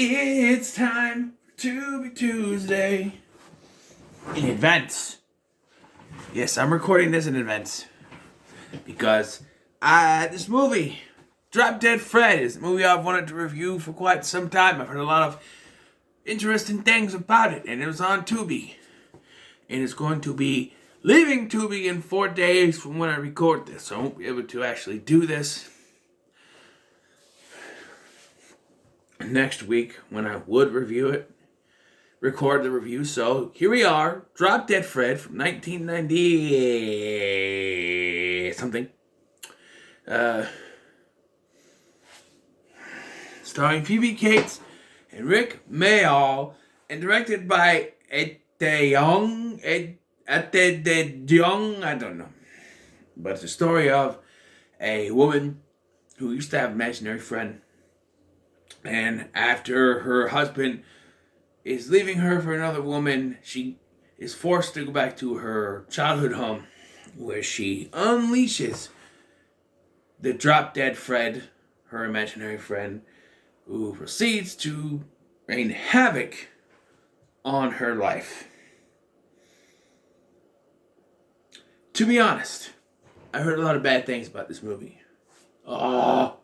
It's time for Tubi Tuesday. In advance. Yes, I'm recording this in advance. Because this movie, Drop Dead Fred, is a movie I've wanted to review for quite some time. I've heard a lot of interesting things about it, and it was on Tubi. And it's going to be leaving Tubi in 4 days from when I record this, so I won't be able to actually do this next week when I would record the review. So here we are, Drop Dead Fred from 1990 something. Starring Phoebe Cates and Rick Mayall, and directed by Ed Young, I don't know. But it's a story of a woman who used to have an imaginary friend. And after her husband is leaving her for another woman, she is forced to go back to her childhood home, where she unleashes the Drop Dead Fred, her imaginary friend, who proceeds to rain havoc on her life. To be honest, I heard a lot of bad things about this movie. Oh,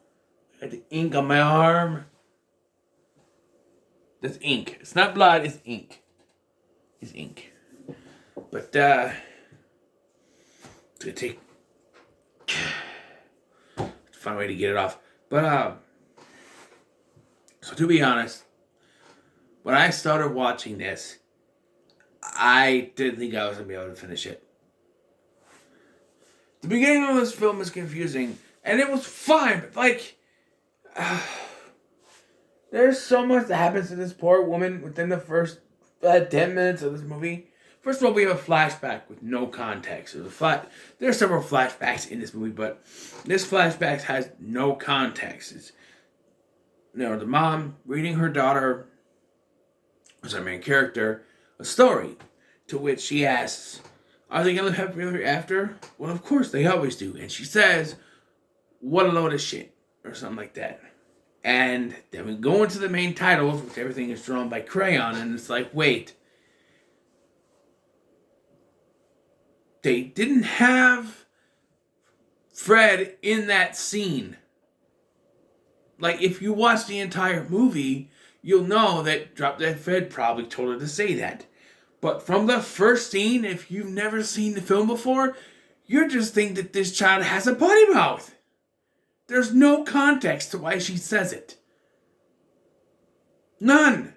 I got the ink on my arm. That's ink. It's not blood, it's ink. It's ink. But, it's gonna take a fun way to get it off. But, so to be honest, when I started watching this, I didn't think I was gonna be able to finish it. The beginning of this film is confusing, and it was fine, but there's so much that happens to this poor woman within the first 10 minutes of this movie. First of all, we have a flashback with no context. There are several flashbacks in this movie, but this flashback has no context. It's, the mom reading her daughter, as our main character, a story, to which she asks, "Are they going to live happily ever after?" Well, of course, they always do. And she says, "What a load of shit," or something like that. And then we go into the main titles, which everything is drawn by crayon, and it's like, wait. They didn't have Fred in that scene. Like, if you watch the entire movie, you'll know that Drop Dead Fred probably told her to say that. But from the first scene, if you've never seen the film before, you just think that this child has a potty mouth. There's no context to why she says it. None.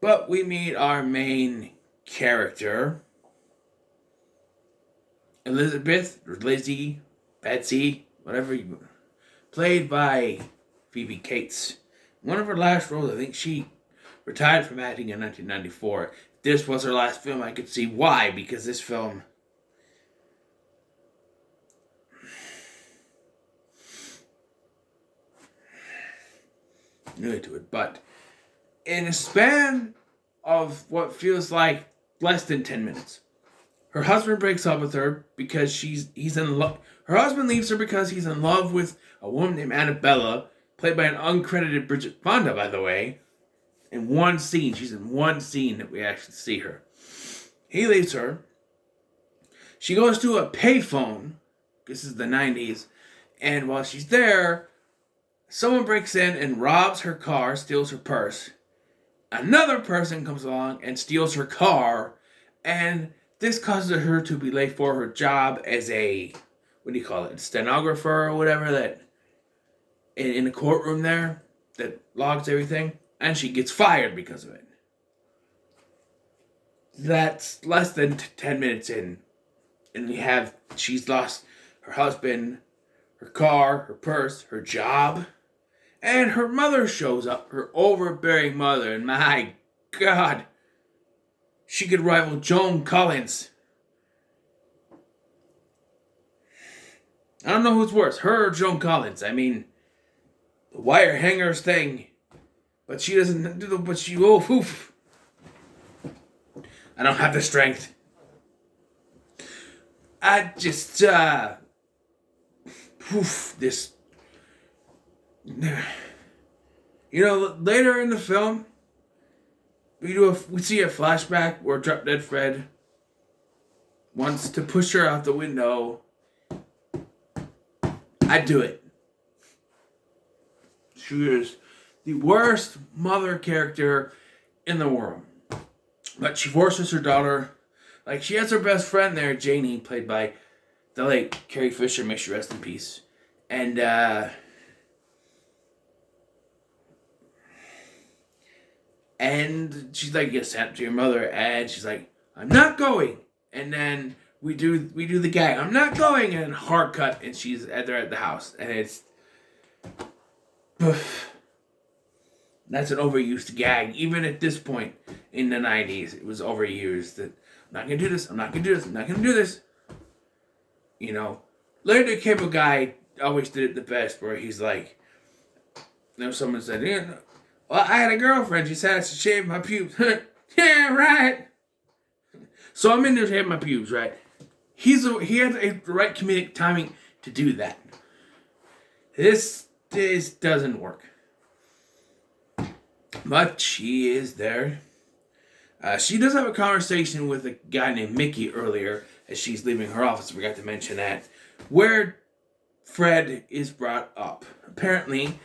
But we meet our main character, Elizabeth, or Lizzie, Betsy, whatever you... played by Phoebe Cates. One of her last roles, I think she retired from acting in 1994. If this was her last film, I could see why, because this film... new to it, but in a span of what feels like less than 10 minutes, her husband breaks up with her because he's in love. Her husband leaves her because he's in love with a woman named Annabella, played by an uncredited Bridget Fonda, by the way. In one scene, she's in one scene that we actually see her. He leaves her. She goes to a payphone. This is the 90s. And while she's there, someone breaks in and robs her car, steals her purse. Another person comes along and steals her car. And this causes her to be late for her job as a, stenographer or whatever, that in the courtroom there that logs everything. And she gets fired because of it. That's less than 10 minutes in. And she's lost her husband, her car, her purse, her job. And her mother shows up, her overbearing mother. And my God, she could rival Joan Collins. I don't know who's worse, her or Joan Collins. I mean, the wire hangers thing. But she doesn't do oof. I don't have the strength. I just, this, later in the film, we see a flashback where Drop Dead Fred wants to push her out the window. I'd do it. She is the worst mother character in the world. But she forces her daughter, like she has her best friend there, Janie, played by the late Carrie Fisher, may she rest in peace. And she's like, gets sent to your mother, and she's like, I'm not going. And then we do the gag, I'm not going, and hard cut, and they're at the house, and it's that's an overused gag. Even at this point in the 90s, it was overused. That I'm not gonna do this. I'm not gonna do this. I'm not gonna do this. Larry the Cable Guy always did it the best, where he's like, someone said, well, I had a girlfriend. She said I should shave my pubes. Yeah, right. So I'm in there shaving my pubes, right? He has the right comedic timing to do that. This doesn't work. But she is there. She does have a conversation with a guy named Mickey earlier as she's leaving her office. I forgot to mention that. Where Fred is brought up. Apparently,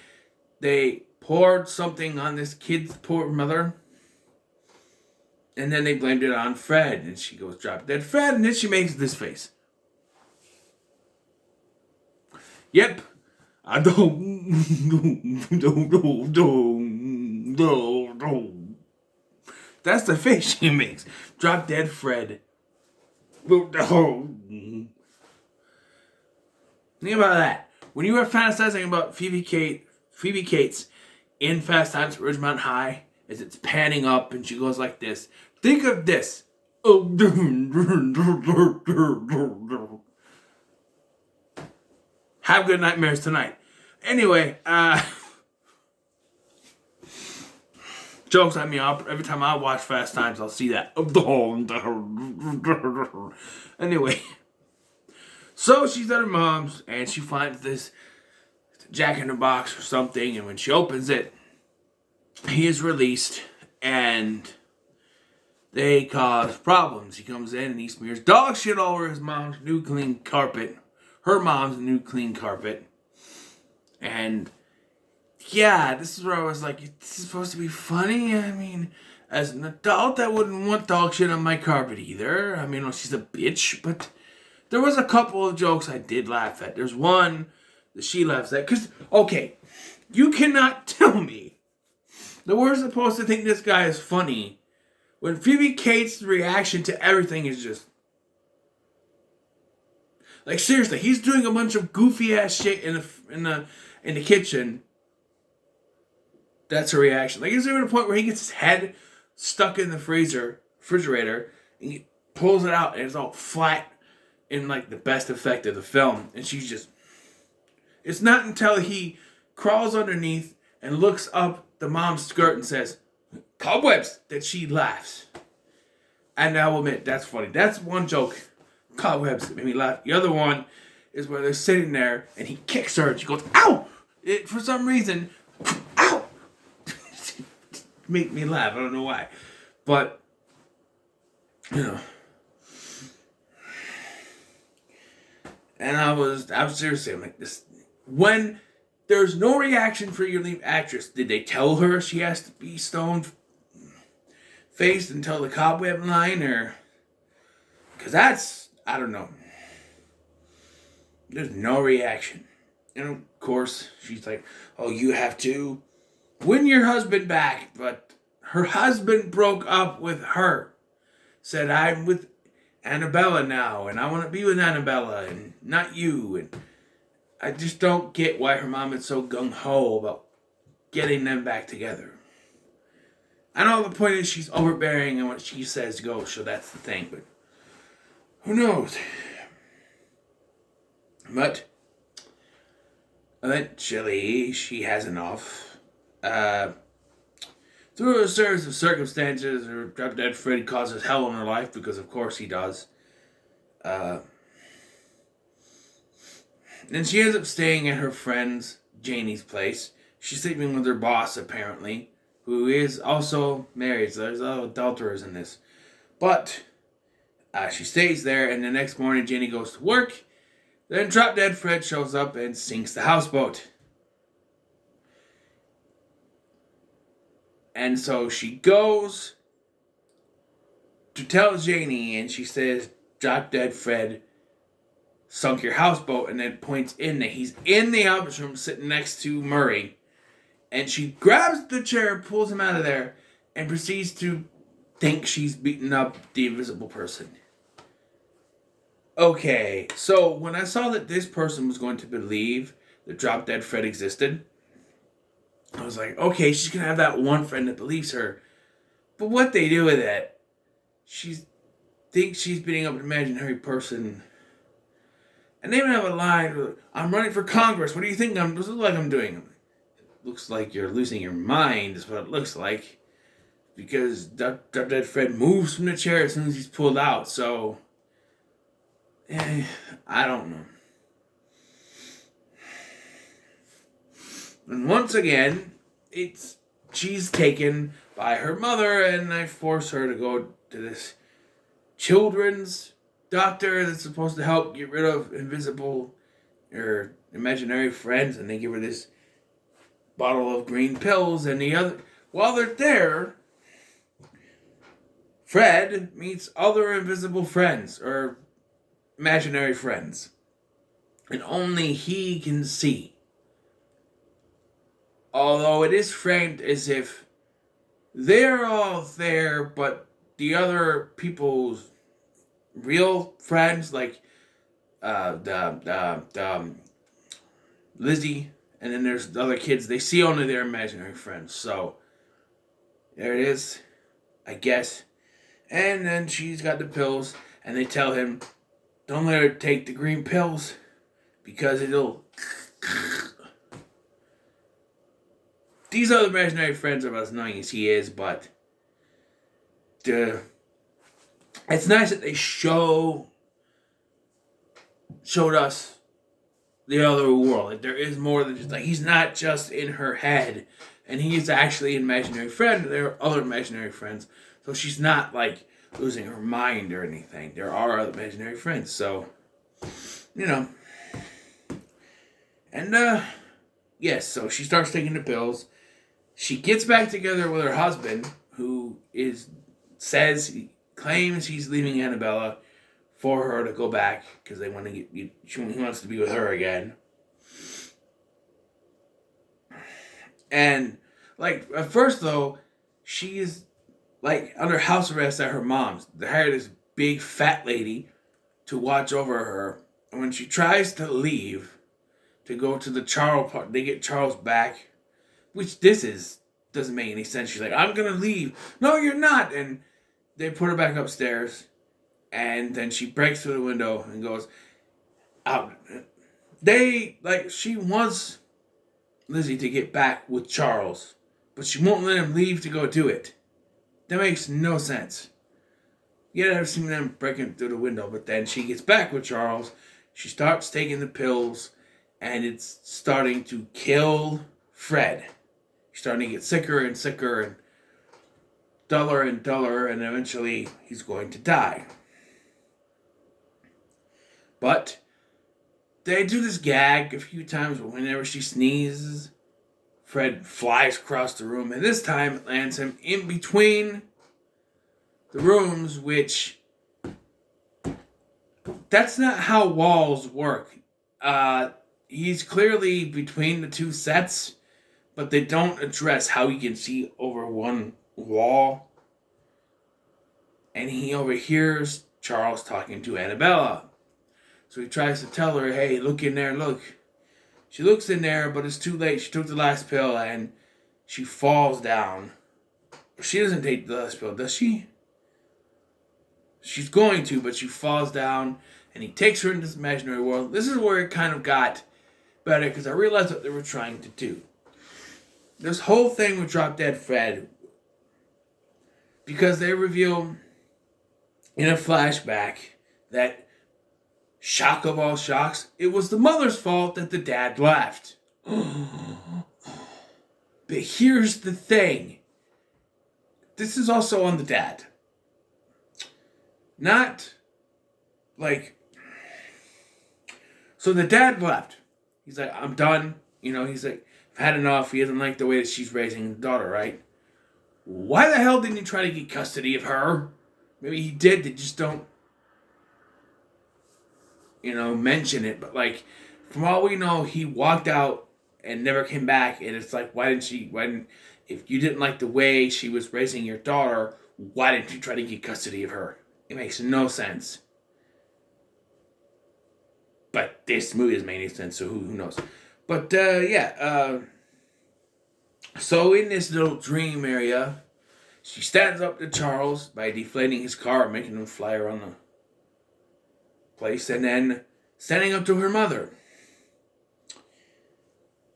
they poured something on this kid's poor mother. And then they blamed it on Fred. And she goes, drop dead Fred. And then she makes this face. Yep. I don't. That's the face she makes. Drop dead Fred. Think about that. When you were fantasizing about Phoebe Cates in Fast Times at Ridgemont High, as it's panning up and she goes like this, think of this. Have good nightmares tonight. Anyway, jokes at me up. Every time I watch Fast Times, I'll see that. Anyway, so she's at her mom's and she finds this Jack in the Box or something, and when she opens it, he is released and they cause problems. He comes in and he smears dog shit all over his mom's new clean carpet. Her mom's new clean carpet. And yeah, this is where I was like, this is supposed to be funny? I mean, as an adult, I wouldn't want dog shit on my carpet either. I mean, well, she's a bitch, but there was a couple of jokes I did laugh at. There's one that she laughs at. Because, okay, you cannot tell me that we're supposed to think this guy is funny when Phoebe Cates' reaction to everything is just... Like, seriously, he's doing a bunch of goofy-ass shit in the kitchen. That's a reaction. Like, is there a point where he gets his head stuck in the refrigerator, and he pulls it out, and it's all flat in, like, the best effect of the film. And she's just... It's not until he crawls underneath and looks up the mom's skirt and says, cobwebs, that she laughs. And I will admit, that's funny. That's one joke. Cobwebs that made me laugh. The other one is where they're sitting there and he kicks her and she goes, ow! For some reason, ow! Make me laugh. I don't know why. But, and I was seriously, I'm like, this, when there's no reaction for your lead actress, did they tell her she has to be stone-faced until the cobweb line, or, because that's, I don't know. There's no reaction. And of course, she's like, oh, you have to win your husband back. But her husband broke up with her. Said, I'm with Annabella now, and I want to be with Annabella, and not you. And I just don't get why her mom is so gung-ho about getting them back together. I know the point is she's overbearing and what she says goes, so that's the thing, but who knows? But eventually, she has enough. Through a series of circumstances, her drop dead Fred causes hell in her life, because of course he does. And she ends up staying at her friend's, Janie's place. She's sleeping with her boss, apparently, who is also married. So there's adulterers in this. But she stays there, and the next morning Janie goes to work. Then Drop Dead Fred shows up and sinks the houseboat. And so she goes to tell Janie, and she says, Drop Dead Fred sunk your houseboat, and then points in that he's in the office room sitting next to Murray. And she grabs the chair, pulls him out of there, and proceeds to think she's beating up the invisible person. Okay, so when I saw that this person was going to believe that Drop Dead Fred existed, I was like, okay, she's going to have that one friend that believes her. But what they do with it, she thinks she's beating up an imaginary person. And they even have a line, I'm running for Congress. What do you think does it look like I'm doing? It looks like you're losing your mind is what it looks like. Because Drop Dead Fred moves from the chair as soon as he's pulled out. So, I don't know. And once again, she's taken by her mother, and I force her to go to this children's doctor that's supposed to help get rid of invisible or imaginary friends, and they give her this bottle of green pills, and while they're there, Fred meets other invisible friends or imaginary friends, and only he can see. Although it is framed as if they're all there, but the other people's real friends, like Lizzie, and then there's the other kids, they see only their imaginary friends. So there it is, I guess. And then she's got the pills, and they tell him, don't let her take the green pills because it'll... These other imaginary friends are as annoying as he is, but it's nice that they showed us the other world. Like, there is more than just, like, he's not just in her head, and he is actually an imaginary friend. There are other imaginary friends, so she's not like losing her mind or anything. There are other imaginary friends, so and yes, so she starts taking the pills. She gets back together with her husband, who claims he's leaving Annabella for her to go back because he wants to be with her again. And like at first though, she's like under house arrest at her mom's. They hired this big fat lady to watch over her, and when she tries to leave to go to the Charles part, they get Charles back. Which doesn't make any sense. She's like, I'm going to leave. No, you're not. And they put her back upstairs. And then she breaks through the window and goes out. She wants Lizzie to get back with Charles. But she won't let him leave to go do it. That makes no sense. Yeah, I've seen them breaking through the window. But then she gets back with Charles. She starts taking the pills. And it's starting to kill Fred. He's starting to get sicker and sicker and duller, and eventually he's going to die. But they do this gag a few times whenever she sneezes, Fred flies across the room, and this time it lands him in between the rooms, which that's not how walls work. He's clearly between the two sets, but they don't address how he can see over one wall. And he overhears Charles talking to Annabella. So he tries to tell her, hey, look in there, look. She looks in there, but it's too late. She took the last pill and she falls down. She doesn't take the last pill, does she? She's going to, but she falls down and he takes her into this imaginary world. This is where it kind of got better because I realized what they were trying to do. This whole thing with Drop Dead Fred, because they reveal in a flashback that shock of all shocks, it was the mother's fault that the dad left. But here's the thing. This is also on the dad. Not like... So the dad left. He's like, I'm done. He's like, I've had enough. He doesn't like the way that she's raising the daughter, right? Why the hell didn't he try to get custody of her? Maybe he did. They just don't, mention it. But, like, from all we know, he walked out and never came back. And it's like, if you didn't like the way she was raising your daughter, why didn't you try to get custody of her? It makes no sense. But this movie doesn't make any sense, so who knows? But, so in this little dream area, she stands up to Charles by deflating his car and making him fly around the place, and then standing up to her mother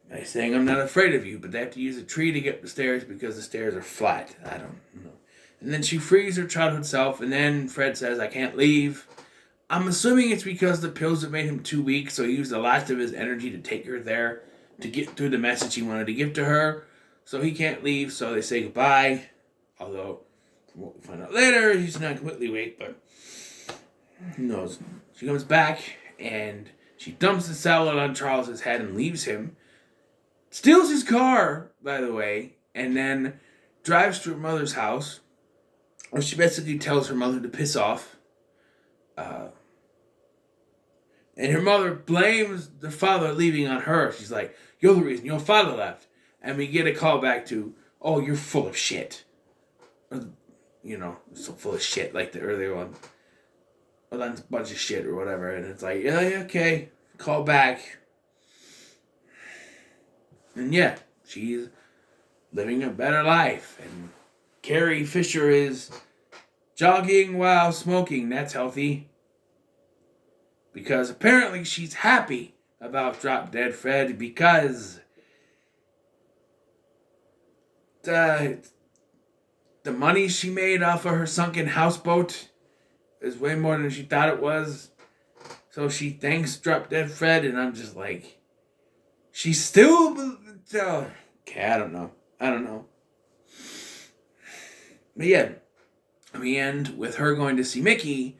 by saying, I'm not afraid of you, but they have to use a tree to get up the stairs because the stairs are flat. I don't know. And then she frees her childhood self, and then Fred says, I can't leave. I'm assuming it's because the pills have made him too weak, so he used the last of his energy to take her there to get through the message he wanted to give to her. So he can't leave, so they say goodbye. Although, from what we find out later, he's not completely weak, but who knows. She comes back, and she dumps the salad on Charles's head and leaves him. Steals his car, by the way, and then drives to her mother's house, where she basically tells her mother to piss off. And her mother blames the father leaving on her. She's like, you're the reason your father left. And we get a call back to, oh, you're full of shit. Or, so full of shit, like the earlier one. Well, that's a bunch of shit or whatever. And it's like, yeah, okay, call back. And yeah, she's living a better life. And Carrie Fisher is jogging while smoking. That's healthy. Because apparently she's happy about Drop Dead Fred because the money she made off of her sunken houseboat is way more than she thought it was. So she thanks Drop Dead Fred, and I'm just like, she's still... okay, I don't know. But yeah, we end with her going to see Mickey,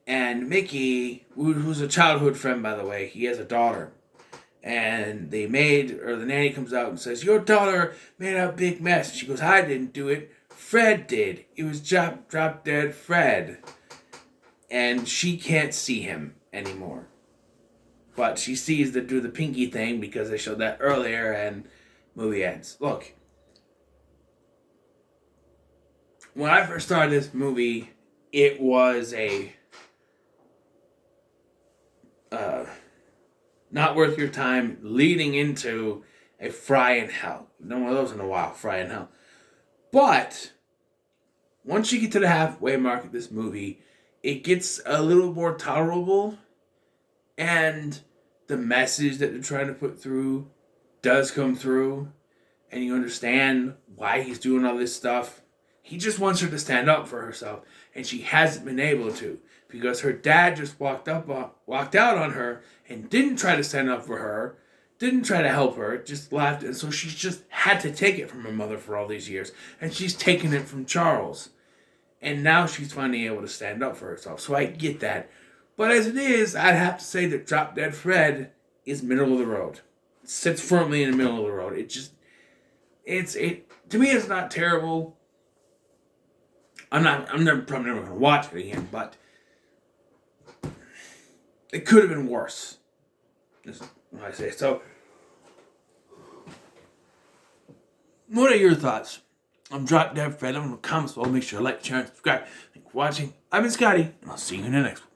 and Mickey, who's a childhood friend, by the way, he has a daughter. And the nanny comes out and says, your daughter made a big mess. And she goes, I didn't do it. Fred did. It was Drop Dead Fred. And she can't see him anymore. But she sees the do the pinky thing because they showed that earlier, and movie ends. Look, when I first started this movie, it was a not worth your time leading into a Fry in Hell. No one of those in a while, Fry in Hell. But once you get to the halfway mark of this movie, it gets a little more tolerable, and the message that they're trying to put through does come through, and you understand why he's doing all this stuff. He just wants her to stand up for herself, and she hasn't been able to because her dad just walked out on her and didn't try to stand up for her, didn't try to help her, just left, and so she's just had to take it from her mother for all these years, and she's taken it from Charles, and now she's finally able to stand up for herself. So I get that, but as it is, I'd have to say that Drop Dead Fred is middle of the road. It sits firmly in the middle of the road. To me, it's not terrible. I'm probably never going to watch it again, but it could have been worse. That's what I say. So, what are your thoughts on Drop Dead Fred? I'm in the comments below. Make sure to like, share, and subscribe. Thanks for watching. I've been Scotty, and I'll see you in the next one.